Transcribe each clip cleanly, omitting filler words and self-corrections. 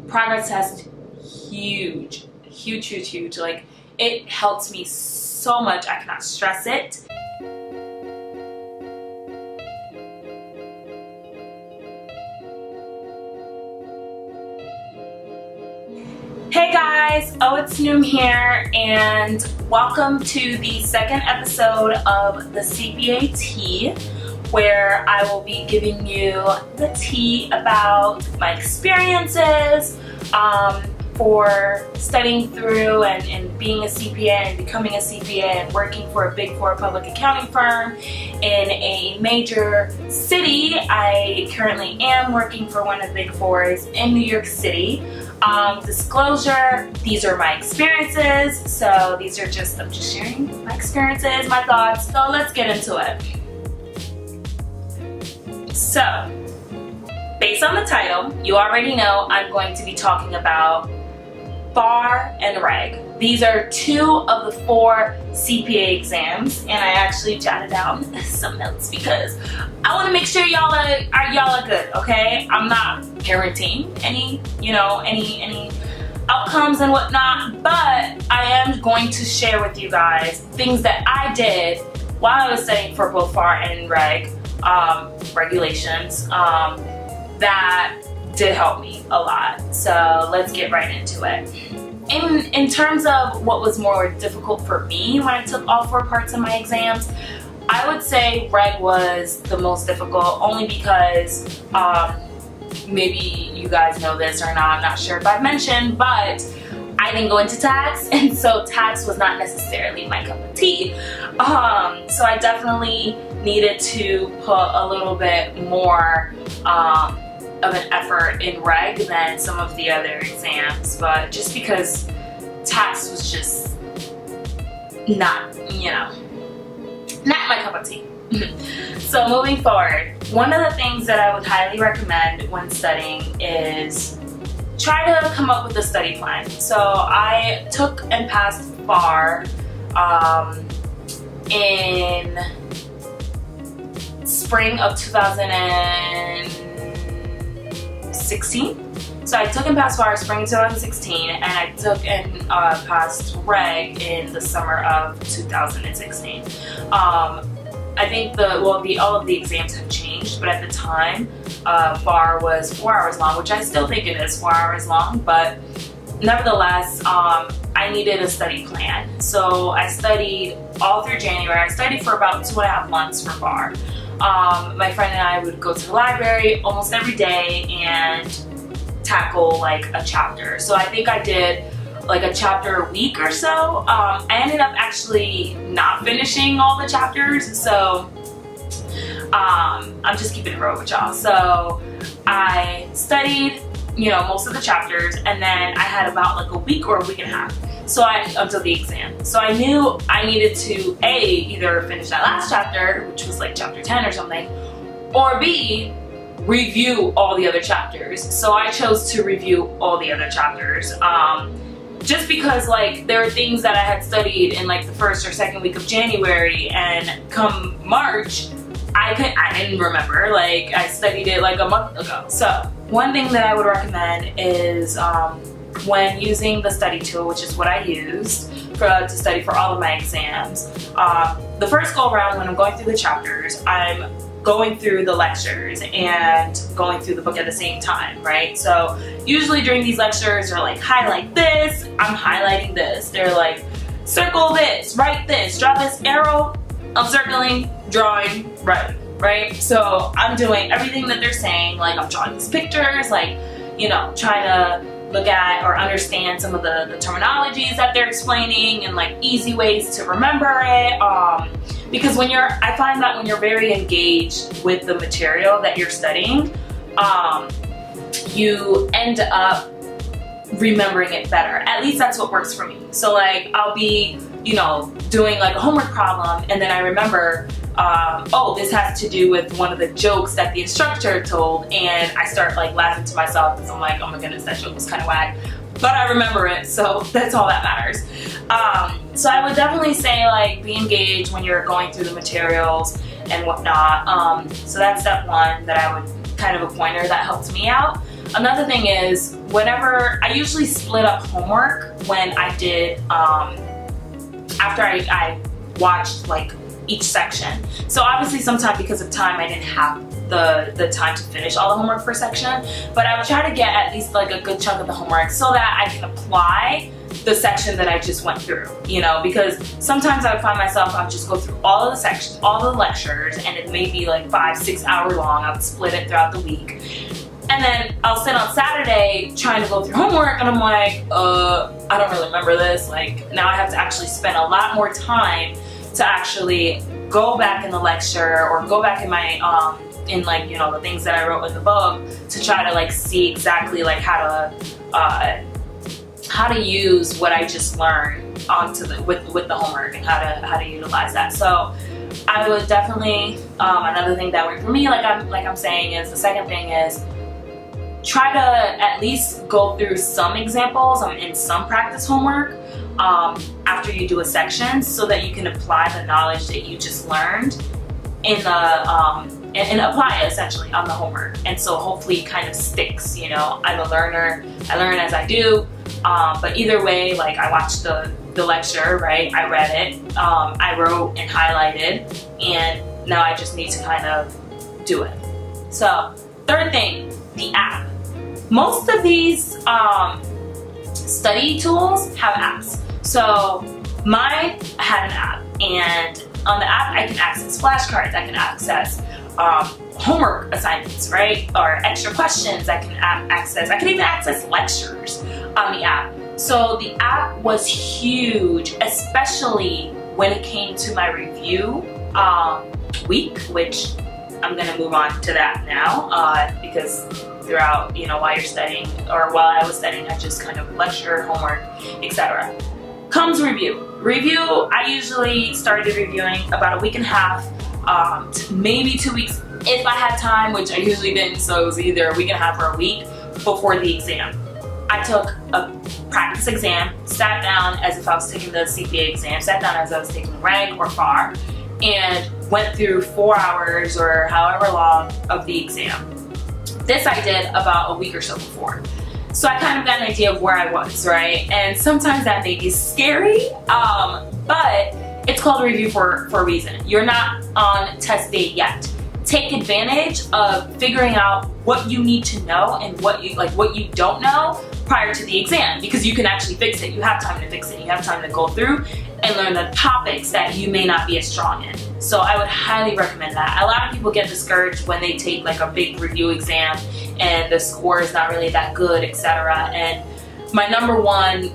Progress test, huge, huge, huge, huge. Like, it helps me so much. I cannot stress it. Hey guys, Oh It's Noom here, and welcome to the second episode of the CPA Tea, where I will be giving you the tea about my experiences for studying through and being a CPA and becoming a CPA and working for a Big Four public accounting firm in a major city. I currently am working for one of the Big Fours in New York City. Disclosure, these are my experiences, so I'm just sharing my experiences, my thoughts, so let's get into it. So, based on the title, you already know I'm going to be talking about FAR and Reg. These are two of the 4 CPA exams, and I actually jotted down some notes because I want to make sure y'all are good, okay? I'm not guaranteeing any outcomes and whatnot, but I am going to share with you guys things that I did while I was studying for both FAR and Reg regulations that did help me a lot. So let's get right into it. In terms of what was more difficult for me when I took all 4 parts of my exams, I would say Reg was the most difficult, only because maybe you guys know this or not, I'm not sure if I've mentioned, but I didn't go into tax, and so tax was not necessarily my cup of tea. So I definitely needed to put a little bit more of an effort in Reg than some of the other exams, but just because tax was just not my cup of tea. So moving forward, one of the things that I would highly recommend when studying is try to come up with a study plan. So I took and passed FAR in spring of 2016. So I took and passed FAR spring 2016, and I took and passed Reg in the summer of 2016. I think all of the exams have changed, but at the time, FAR was 4 hours long, which I still think it is 4 hours long, but nevertheless, I needed a study plan. So I studied all through January. I studied for about 2.5 months for FAR. My friend and I would go to the library almost every day and tackle like a chapter. So I think I did like a chapter a week or so. I ended up actually not finishing all the chapters, so I'm just keeping it real with y'all. So I studied, most of the chapters, and then I had about like a week or a week and a half until the exam. So I knew I needed to either finish that last chapter, which was like chapter 10 or something, or B, review all the other chapters. So I chose to review all the other chapters. Just because like there were things that I had studied in like the first or second week of January, and come March, I didn't remember. Like I studied it like a month ago. So one thing that I would recommend is when using the study tool, which is what I used to study for all of my exams, the first go around when I'm going through the chapters, I'm going through the lectures and going through the book at the same time, right? So usually during these lectures they're like, highlight this, I'm highlighting this. They're like, circle this, write this, draw this arrow, I'm circling, drawing, writing, right? So I'm doing everything that they're saying, like I'm drawing these pictures, like, trying to look at or understand some of the terminologies that they're explaining and like easy ways to remember it. Because I find that when you're very engaged with the material that you're studying, you end up remembering it better. At least that's what works for me. So like I'll be, doing like a homework problem, and then I remember, this has to do with one of the jokes that the instructor told, and I start like laughing to myself because I'm like, oh my goodness, that joke was kind of whack. But I remember it, so that's all that matters. So I would definitely say like be engaged when you're going through the materials and whatnot. So that's step one that I would kind of a pointer that helped me out. another thing is, whenever I usually split up homework when I did, after I watched like each section. So obviously sometimes because of time I didn't have the time to finish all the homework per section, but I would try to get at least like a good chunk of the homework so that I can apply the section that I just went through, you know, because sometimes I would find myself, I would just go through all of the sections, all the lectures, and it may be like 5-6 hour long. I would split it throughout the week. And then I'll sit on Saturday trying to go through homework and I'm like, I don't really remember this. Like, now I have to actually spend a lot more time to actually go back in the lecture or go back in my, in like, you know, the things that I wrote in the book to try to like see exactly like how to use what I just learned onto with the homework and how to utilize that. So I would definitely, another thing that worked for me, like I'm saying, is the second thing is try to at least go through some examples in some practice homework after you do a section, so that you can apply the knowledge that you just learned in the and apply it essentially on the homework. And so hopefully it kind of sticks, you know. I'm a learner, I learn as I do, but either way, like I watched the lecture, right? I read it, I wrote and highlighted, and now I just need to kind of do it. So third thing, the app. Most of these study tools have apps. So mine had an app, and on the app I can access flashcards, I can access homework assignments, right? Or extra questions I can access. I can even access lectures on the app. So the app was huge, especially when it came to my review week, which I'm gonna move on to that now because throughout, you know, while you're studying or while I was studying, I just kind of lecture, homework, etc. Comes review. Review, I usually started reviewing about a week and a half, maybe 2 weeks if I had time, which I usually didn't, so it was either a week and a half or a week before the exam. I took a practice exam, sat down as if I was taking the CPA exam, sat down as I was taking rank or FAR, and went through 4 hours or however long of the exam. This I did about a week or so before. So I kind of got an idea of where I was, right? And sometimes that may be scary, but it's called a review for a reason. You're not on test day yet. Take advantage of figuring out what you need to know and what you don't know prior to the exam, because you can actually fix it. You have time to fix it. You have time to go through and learn the topics that you may not be as strong in. So I would highly recommend that. A lot of people get discouraged when they take like a big review exam and the score is not really that good, etc. And my number one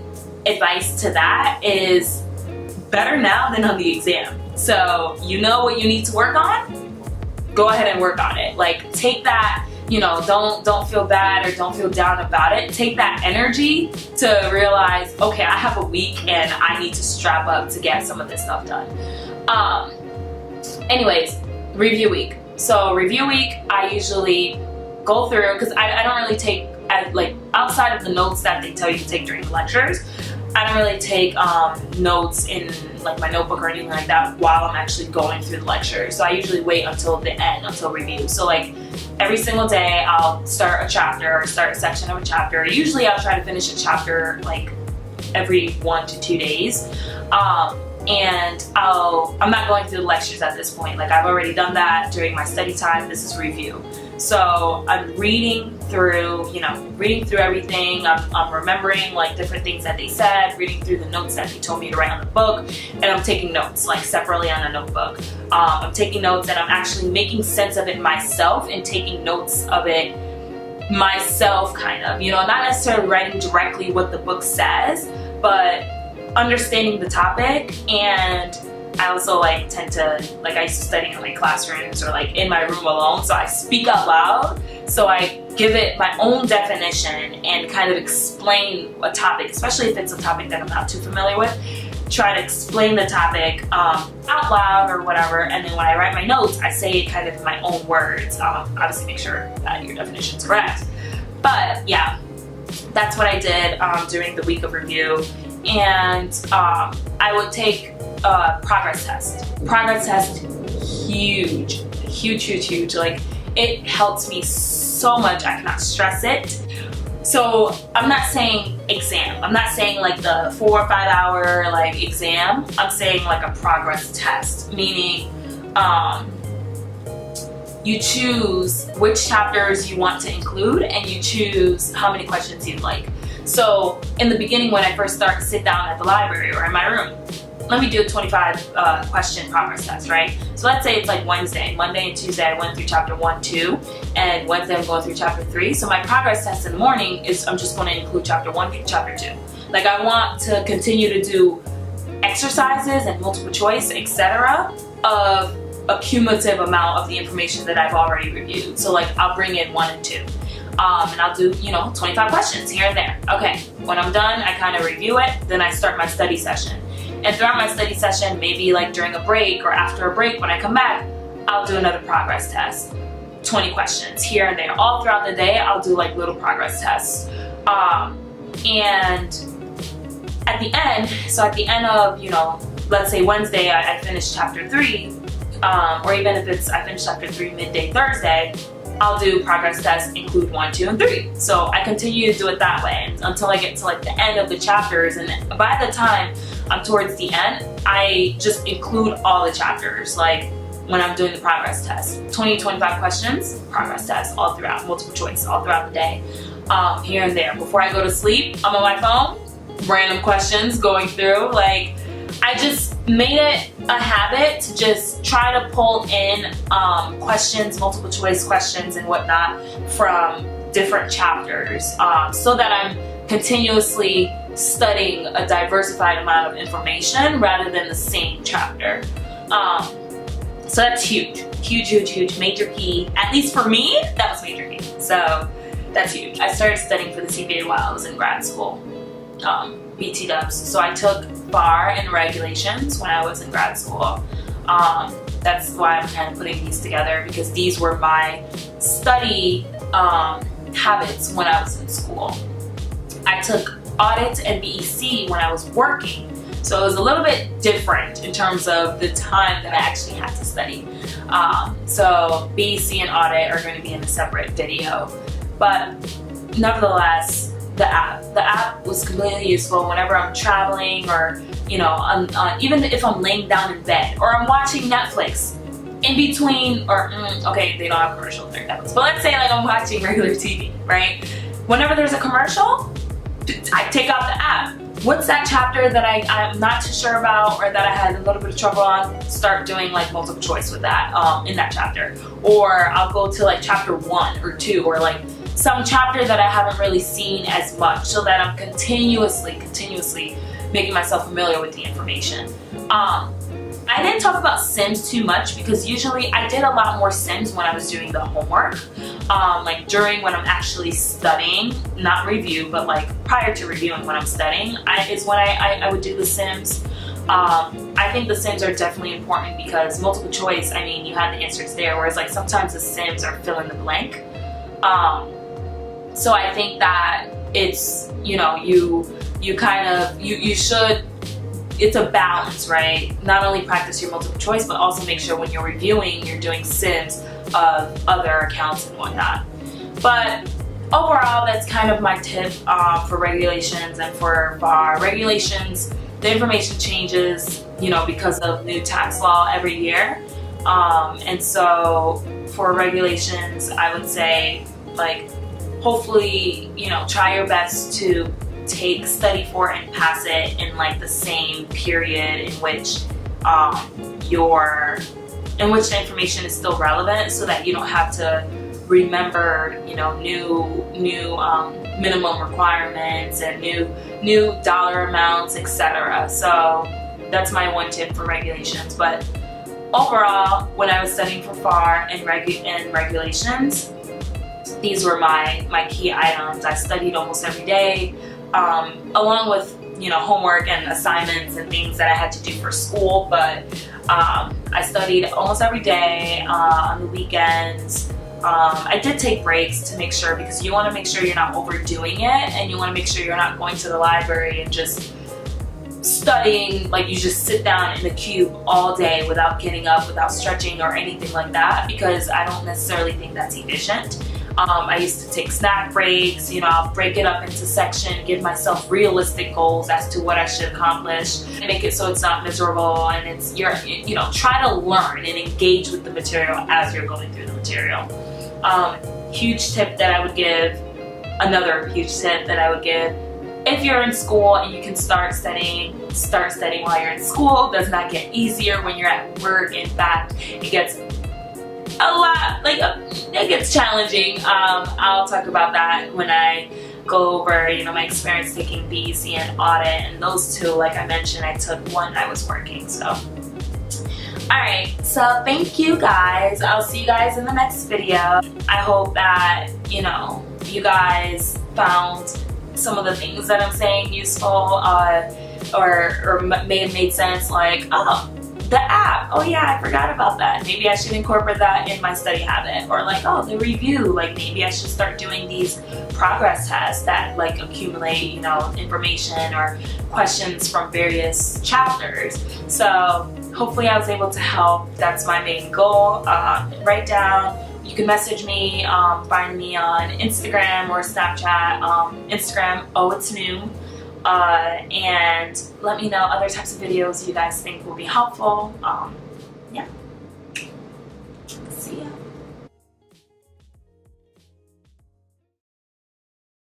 advice to that is better now than on the exam. So you know what you need to work on, go ahead and work on it. Like, take that, you know, don't feel bad or don't feel down about it. Take that energy to realize, okay, I have a week and I need to strap up to get some of this stuff done. Anyways, review week. So review week, I usually go through, because I don't really take, like, outside of the notes that they tell you to take during the lectures, I don't really take notes in like my notebook or anything like that while I'm actually going through the lecture. So I usually wait until the end, until review. So like every single day I'll start a chapter or start a section of a chapter. Usually I'll try to finish a chapter like every 1 to 2 days. And I'm not going through the lectures at this point. Like, I've already done that during my study time. This is review. So I'm reading through, reading through everything. I'm remembering like different things that they said, reading through the notes that they told me to write on the book, and I'm taking notes like separately on a notebook. I'm taking notes and I'm actually making sense of it myself and taking notes of it myself, kind of, not necessarily writing directly what the book says, but understanding the topic. And I also tend to, I used to study in my classrooms or in my room alone, so I speak out loud. So I give it my own definition and kind of explain a topic, especially if it's a topic that I'm not too familiar with. Try to explain the topic out loud or whatever, and then when I write my notes, I say it kind of in my own words. Obviously make sure that your definition's correct. But yeah, that's what I did during the week of review. And I would take a progress test. Progress test, huge. Like, it helps me so much. I cannot stress it. So I'm not saying exam. I'm not saying like the 4 or 5 hour like exam. I'm saying like a progress test, meaning you choose which chapters you want to include and you choose how many questions you'd like. So in the beginning, when I first sit down at the library or in my room, let me do a 25 question progress test, right? So let's say it's like Wednesday. Monday and Tuesday I went through chapter 1, 2, and Wednesday I'm going through chapter 3. So my progress test in the morning is I'm just going to include chapter 1, chapter 2. Like I want to continue to do exercises and multiple choice, etc. of a cumulative amount of the information that I've already reviewed. So like I'll bring in 1 and 2. And I'll do, 25 questions here and there. Okay, when I'm done, I kind of review it, then I start my study session. And throughout my study session, maybe like during a break or after a break when I come back, I'll do another progress test. 20 questions here and there. All throughout the day, I'll do like little progress tests. And at the end of, let's say Wednesday, I finished chapter 3, or even if I finished chapter 3 midday Thursday, I'll do progress tests, include 1, 2, and 3. So I continue to do it that way until I get to like the end of the chapters. And by the time I'm towards the end, I just include all the chapters. Like when I'm doing the progress test, 20, 25 questions, progress tests all throughout, multiple choice all throughout the day, here and there. Before I go to sleep, I'm on my phone, random questions going through. Like I just made it a habit to just try to pull in questions, multiple choice questions and whatnot from different chapters, so that I'm continuously studying a diversified amount of information rather than the same chapter. So that's huge, major key. At least for me, that was major key. So that's huge. I started studying for the CPA while I was in grad school, BT dubs. So I took bar and regulations when I was in grad school. That's why I'm kind of putting these together, because these were my study habits when I was in school. I took audit and BEC when I was working, so it was a little bit different in terms of the time that I actually had to study. So BEC and audit are going to be in a separate video, but nevertheless, the app was completely useful whenever I'm traveling, or even if I'm laying down in bed or I'm watching Netflix in between, or okay, they don't have commercials during Netflix, but let's say like I'm watching regular TV, right? Whenever there's a commercial, I take out the app. What's that chapter that I'm not too sure about, or that I had a little bit of trouble on? Start doing like multiple choice with that in that chapter, or I'll go to like chapter 1 or 2, or like some chapter that I haven't really seen as much, so that I'm continuously making myself familiar with the information. I didn't talk about Sims too much because usually I did a lot more Sims when I was doing the homework. Like during when I'm actually studying, not review, but like prior to reviewing when I'm studying, is when I would do the Sims. I think the Sims are definitely important because multiple choice, I mean, you have the answers there, whereas like sometimes the Sims are fill in the blank. So I think that it's, you should, it's a balance, right? Not only practice your multiple choice, but also make sure when you're reviewing, you're doing Sims of other accounts and whatnot. But overall, that's kind of my tip for regulations and for bar regulations. The information changes, because of new tax law every year. And so for regulations, I would say, like, hopefully, try your best to study for and pass it in like the same period in which the information is still relevant, so that you don't have to remember, new minimum requirements and new dollar amounts, etc. So that's my one tip for regulations. But overall, when I was studying for FAR and regulations, these were my key items. I studied almost every day, along with homework and assignments and things that I had to do for school, but I studied almost every day. On the weekends, I did take breaks to make sure, because you want to make sure you're not overdoing it, and you want to make sure you're not going to the library and just studying, like you just sit down in the cube all day without getting up, without stretching or anything like that, because I don't necessarily think that's efficient. I used to take snack breaks. You know, I'll break it up into section, give myself realistic goals as to what I should accomplish, and make it so it's not miserable, and you know, try to learn and engage with the material as you're going through the material. Huge tip that I would give, another huge tip that I would give, if you're in school and you can start studying while you're in school. It does not get easier when you're at work. In fact, it gets a lot, it gets challenging. I'll talk about that when I go over, you know, my experience taking BEC and audit, and those two, like I mentioned, I took when I was working. So alright, so thank you guys. I'll see you guys in the next video. I hope that, you know, you guys found some of the things that I'm saying useful, or made sense, like, oh, the app, oh yeah, I forgot about that. Maybe I should incorporate that in my study habit. Or like, oh, the review, like maybe I should start doing these progress tests that like accumulate, you know, information or questions from various chapters. So hopefully I was able to help. That's my main goal. Write down. You can message me, find me on Instagram or Snapchat. Instagram, oh it's new. And let me know other types of videos you guys think will be helpful.